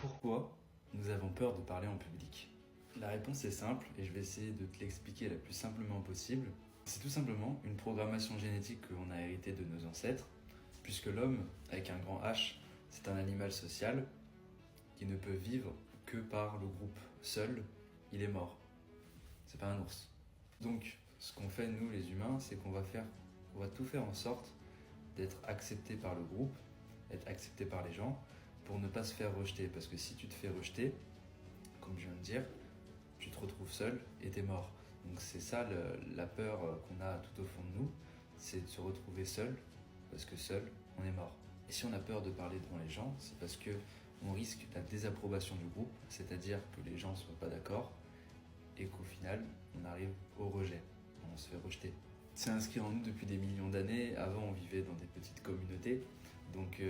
Pourquoi nous avons peur de parler en public? La réponse est simple et je vais essayer de te l'expliquer la plus simplement possible. C'est tout simplement une programmation génétique qu'on a héritée de nos ancêtres, puisque l'homme, avec un grand H, c'est un animal social qui ne peut vivre que par le groupe. Seul, il est mort. C'est pas un ours. Donc, ce qu'on fait nous les humains, c'est qu'on va tout faire en sorte d'être accepté par le groupe, être accepté par les gens, pour ne pas se faire rejeter. Parce que si tu te fais rejeter, comme je viens de dire, tu te retrouves seul et t'es mort. Donc c'est ça la peur qu'on a tout au fond de nous, c'est de se retrouver seul, parce que seul, on est mort. Et si on a peur de parler devant les gens, c'est parce que on risque la désapprobation du groupe, c'est-à-dire que les gens ne soient pas d'accord et qu'au final, on arrive au rejet, on se fait rejeter. C'est inscrit en nous depuis des millions d'années. Avant, on vivait dans des petites communautés, donc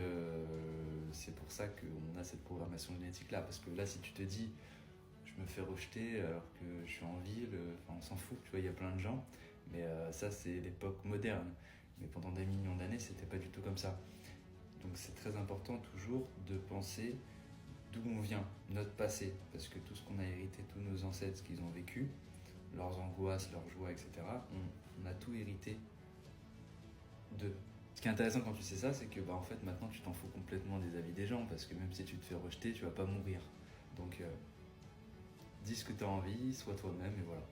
c'est pour ça qu'on a cette programmation génétique-là. Parce que là, si tu te dis, je me fais rejeter alors que je suis en ville, enfin, on s'en fout, tu vois, il y a plein de gens. Mais ça, c'est l'époque moderne. Mais pendant des millions d'années, c'était pas du tout comme ça. Donc c'est très important toujours de penser d'où on vient, notre passé. Parce que tout ce qu'on a hérité, tous nos ancêtres, ce qu'ils ont vécu, leurs angoisses, leurs joies, etc., on a tout hérité d'eux. Ce qui est intéressant quand tu sais ça, c'est que en fait, maintenant, tu t'en fous complètement des avis des gens, parce que même si tu te fais rejeter, tu vas pas mourir. Donc, dis ce que tu as envie, sois toi-même, et voilà.